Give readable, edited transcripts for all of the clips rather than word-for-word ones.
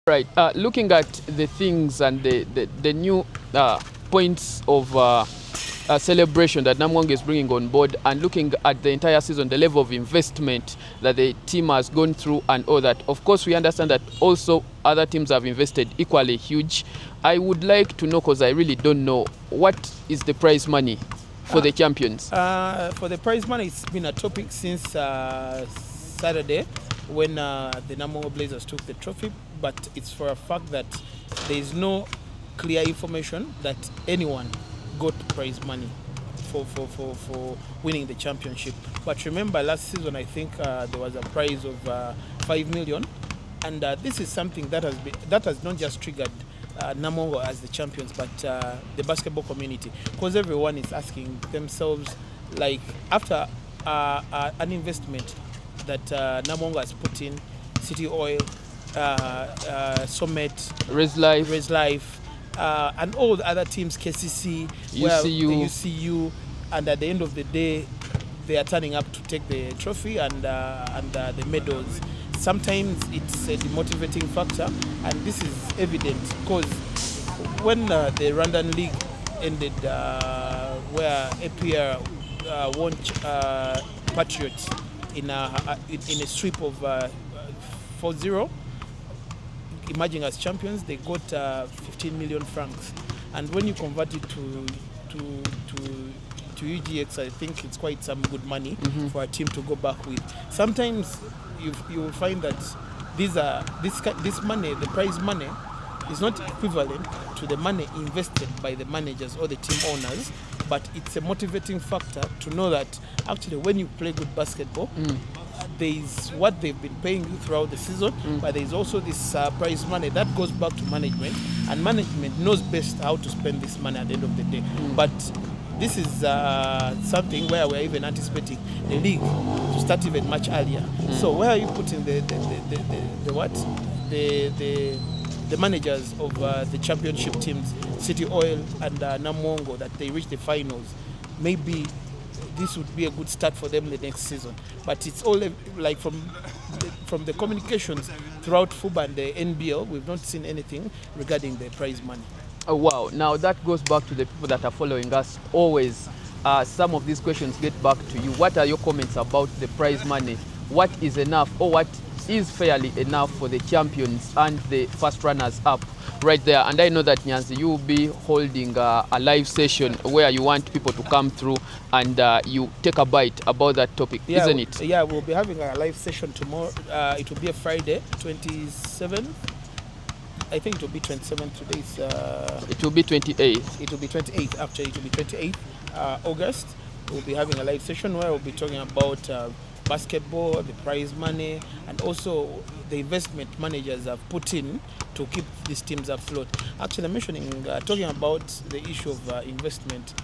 Right. Looking at the things and the new points of celebration that Namwong is bringing on board, and looking at the entire season, the level of investment that the team has gone through and all that, of course we understand that also other teams have invested equally huge. I would like to know, because I really don't know, what is the prize money for the champions? For the prize money, it's been a topic since Saturday when the Namwong Blazers took the trophy, but it's for a fact that there is no clear information that anyone got prize money for winning the championship. But remember, last season I think there was a prize of 5 million, and this is something that has not just triggered Namongo as the champions, but the basketball community, because everyone is asking themselves, like, after an investment that Namongo has put in, City Oil, Summit, Res Life, and all the other teams, KCC, UCU, and at the end of the day, they are turning up to take the trophy and the medals. Sometimes it's a demotivating factor, and this is evident because when the Rwandan League ended, where APR won Patriots in a sweep of 4-0, emerging as champions, they got 15 million francs, and when you convert it to UGX, I think it's quite some good money for a team to go back with. Sometimes you will find that this money, the prize money, is not equivalent to the money invested by the managers or the team owners, but it's a motivating factor to know that actually when you play good basketball, there is what they've been paying you throughout the season, but there is also this prize money that goes back to management, and management knows best how to spend this money at the end of the day. But this is something where we're even anticipating the league to start even much earlier. So where are you putting the managers of the championship teams, City Oil and Namongo, that they reach the finals? Maybe this would be a good start for them the next season. But it's all like from the communications throughout FUBA and the NBL, we've not seen anything regarding the prize money. Oh, wow. Now that goes back to the people that are following us. Always, some of these questions get back to you. What are your comments about the prize money? What is enough, or what is fairly enough for the champions and the first runners up right there? And I know that, Nyanzi, you will be holding a live session where you want people to come through and you take a bite about that topic, isn't it? Yeah, we'll be having a live session tomorrow. It will be a Friday, 27th. I think it will be 27th. Today's it will be 28th. It will be 28th. Actually, it will be 28th August. We'll be having a live session where we'll be talking about basketball, the prize money, and also the investment managers have put in to keep these teams afloat. Actually, talking about the issue of investment,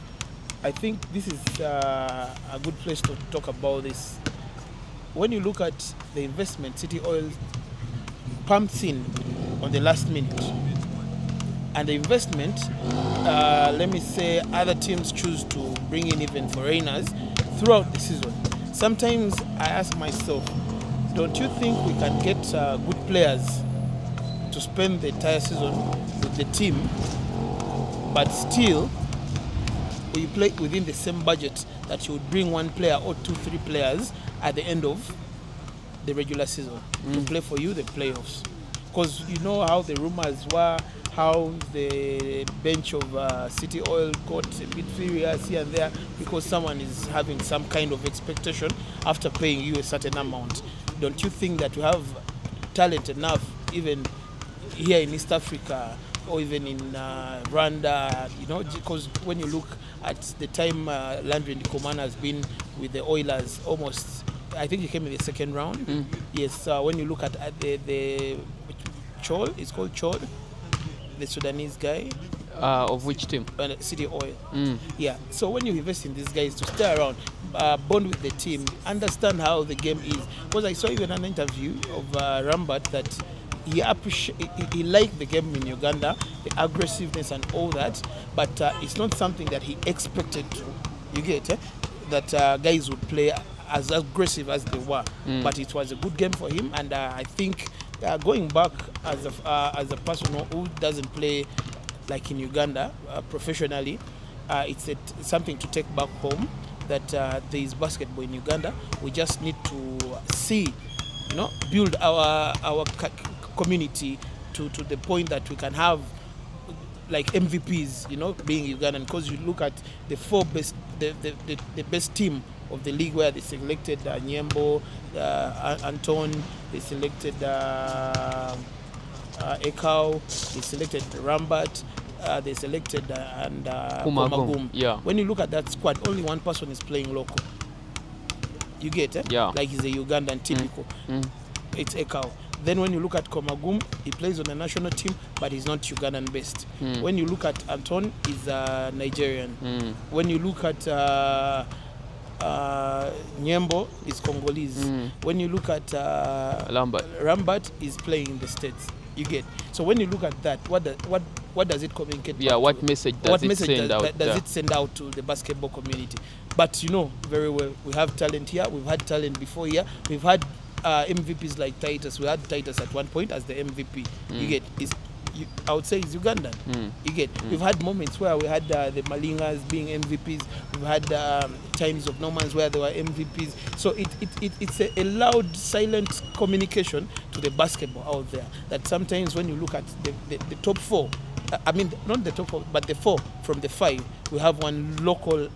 I think this is a good place to talk about this. When you look at the investment City Oil pumps in on the last minute, and the investment, let me say, other teams choose to bring in even foreigners throughout the season. Sometimes I ask myself, don't you think we can get good players to spend the entire season with the team, but still you play within the same budget that you would bring one player or 2-3 players at the end of the regular season to play for you the playoffs? Because you know how the rumors were, how the bench of City Oil got a bit furious here and there because someone is having some kind of expectation after paying you a certain amount. Don't you think that you have talent enough, even here in East Africa or even in Rwanda, you know, because when you look at the time Landry Ndikumana has been with the Oilers, almost, I think he came in the second round. Yes, when you look at the Chol, it's called Chol, the Sudanese guy. Of which team? City Oil. Yeah. So when you invest in these guys to stay around, bond with the team, understand how the game is. Because I saw even an interview of Rambat that he liked the game in Uganda, the aggressiveness and all that, but it's not something that he expected to. You get that guys would play as aggressive as they were, but it was a good game for him, and I think Going back as a person who doesn't play like in Uganda professionally, it's something to take back home that there is basketball in Uganda. We just need to see, build our community to the point that we can have like MVPs, being Ugandan. Because you look at the the best team of the league, where they selected Nyembo, Anton, they selected Ekau, they selected Rambat, they selected and Komagum. Yeah. When you look at that squad, only one person is playing local. You get it? Yeah. Like he's a Ugandan typical. It's Ekau. Then when you look at Komagum, he plays on the national team, but he's not Ugandan based. When you look at Anton, he's Nigerian. When you look at Nyembo, is Congolese. When you look at Rambat is playing in the States. You get. So when you look at that, what does it communicate? Yeah, what message does it send out? Does it send out to the basketball community? But you know very well, we have talent here. We've had talent before here. We've had MVPs like Titus. We had Titus at one point as the MVP. You get. I would say it's Ugandan. You get. We've had moments where we had the Malingas being MVPs. We've had times of Normans where they were MVPs. So it's a loud, silent communication to the basketball out there. That sometimes when you look at the top four, I mean not the top four, but the four from the five, we have one locally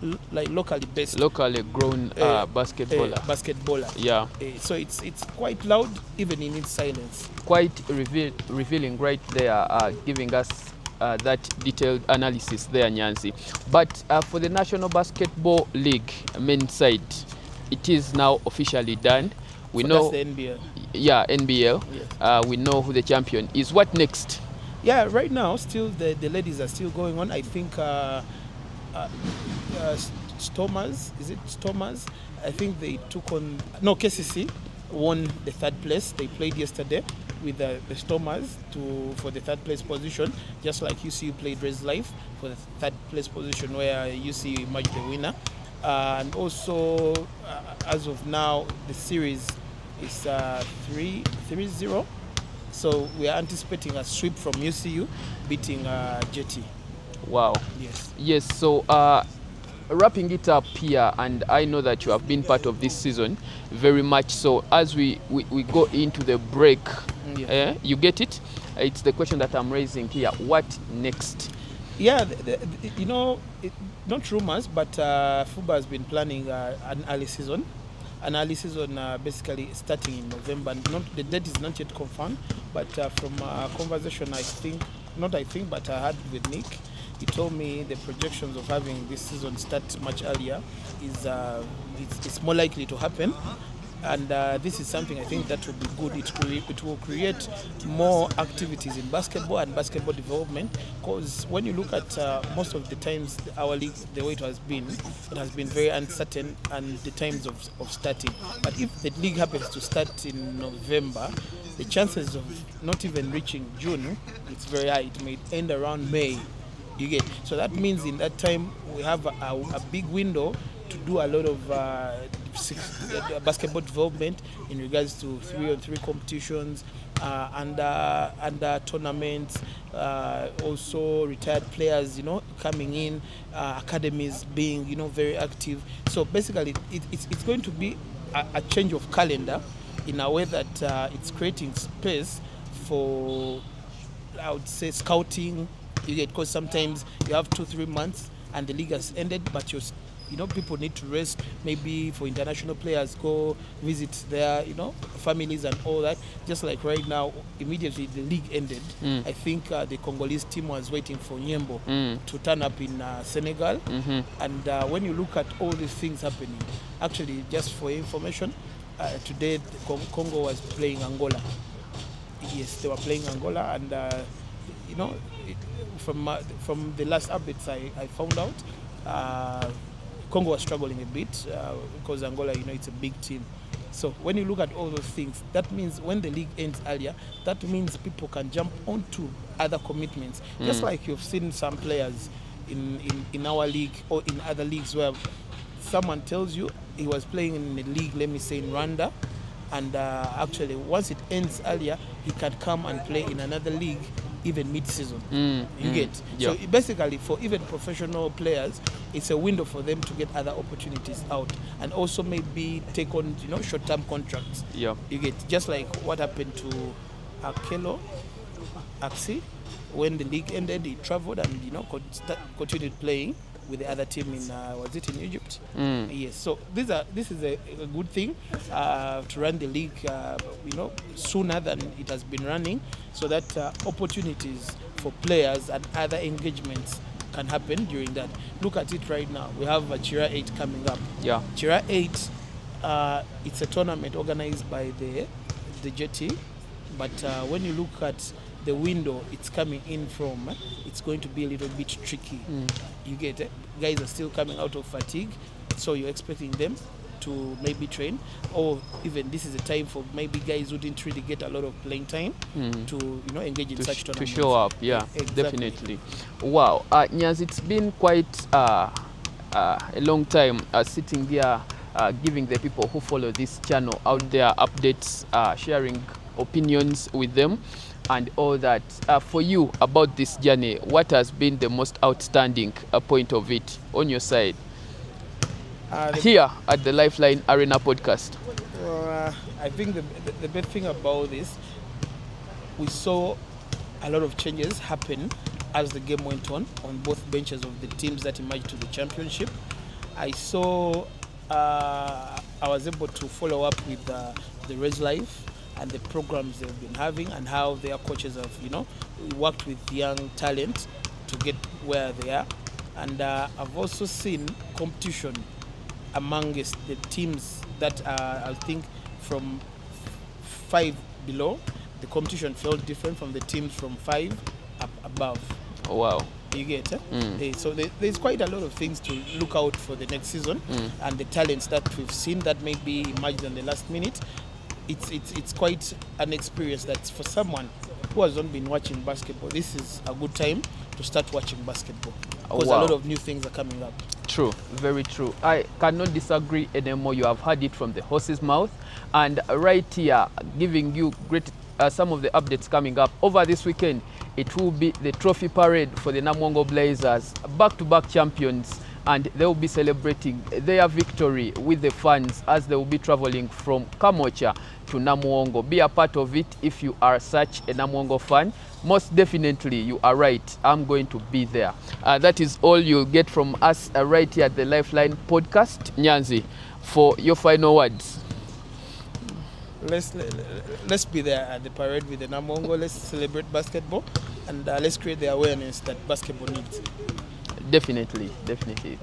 based, locally grown basketballer. Yeah. So it's quite loud even in its silence. Quite revealing right there, giving us that detailed analysis there, Nyanzi. But for the National Basketball League men's side, it is now officially done. We know that's the NBL. Yeah, NBL. Yes. We know who the champion is. What next? Yeah, right now still the ladies are still going on. I think Stormers, is it Stormers? I think they took on KCC won the third place. They played yesterday with the Stormers for the third place position, just like UCU played Res Life for the third place position, where UCU emerged the winner. And also, as of now, the series is 3-0. So we are anticipating a sweep from UCU beating JT. Wow. Yes. Yes. So wrapping it up here, and I know that you have been part of this season very much. So as we go into the break, you get it? It's the question that I'm raising here. What next? Yeah, not rumors, but FUBA has been planning an early season. An early season basically starting in November. The date is not yet confirmed, but from a conversation but I had with Nick, he told me the projections of having this season start much earlier is it's more likely to happen. And this is something I think that will be good. It will create more activities in basketball and basketball development, because when you look at most of the times our league, the way it has been very uncertain and the times of starting. But if the league happens to start in November, the chances of not even reaching June, it's very high. It may end around May. You get. So that means in that time we have a big window to do a lot of basketball development in regards to 3-on-3 competitions, and tournaments, also retired players, coming in, academies being, very active. So basically, it's going to be a change of calendar in a way that it's creating space for, I would say, scouting. You get, because sometimes you have 2-3 months and the league has ended, but people need to rest, maybe for international players, go visit their, families and all that. Just like right now, immediately the league ended, I think the Congolese team was waiting for Nyembo to turn up in Senegal. And when you look at all these things happening, actually, just for information, today Congo was playing Angola. Yes, they were playing Angola, and from the last updates I found out, Congo was struggling a bit because Angola, it's a big team. So when you look at all those things, that means when the league ends earlier, that means people can jump onto other commitments. Just like you've seen some players in our league or in other leagues where someone tells you he was playing in a league, let me say in Rwanda, and actually once it ends earlier, he can come and play in another league even mid-season. You get? Yeah. So basically, for even professional players, it's a window for them to get other opportunities out, and also maybe take on short-term contracts. Yeah. You get? Just like what happened to Akelo Axi, when the league ended, he traveled and continued playing with the other team in was it in Egypt? Yes. So this is a good thing to run the league sooner than it has been running, so that opportunities for players and other engagements can happen during that. Look at it right now. We have Chira 8 coming up. Yeah. Chira 8, it's a tournament organized by the JT, but when you look at the window it's coming in from, it's going to be a little bit tricky. You get it? Guys are still coming out of fatigue, so you're expecting them to maybe train, or even this is a time for maybe guys who didn't really get a lot of playing time to engage in such tournaments. To show up, yeah, Exactly. definitely. Wow, Nyaz, it's been quite a long time sitting there giving the people who follow this channel out there updates, sharing opinions with them and all that. For you, about this journey, what has been the most outstanding point of it on your side? Here at the Lifeline Arena podcast. I think the best thing about this, we saw a lot of changes happen as the game went on both benches of the teams that emerged to the championship. I saw I was able to follow up with the Res Life and the programs they've been having, and how their coaches have worked with young talent to get where they are. And I've also seen competition amongst the teams that are, I think, from 5 below. The competition felt different from the teams from 5 up above. Wow. You get it? So there's quite a lot of things to look out for the next season, and the talents that we've seen that maybe emerged in the last minute. It's quite an experience that for someone who has not been watching basketball, this is a good time to start watching basketball, because a lot of new things are coming up. True, very true. I cannot disagree anymore. You have heard it from the horse's mouth, and right here giving you great some of the updates coming up over this weekend. It will be the trophy parade for the Namwongo Blazers, back-to-back champions, and they will be celebrating their victory with the fans as they will be traveling from Kamocha to Namwongo. Be a part of it if you are such a Namwongo fan. Most definitely, you are right. I'm going to be there. That is all you'll get from us right here at the Lifeline podcast. Nyanzi, for your final words. Let's be there at the parade with the Namwongo. Let's celebrate basketball, and let's create the awareness that basketball needs. Definitely, definitely.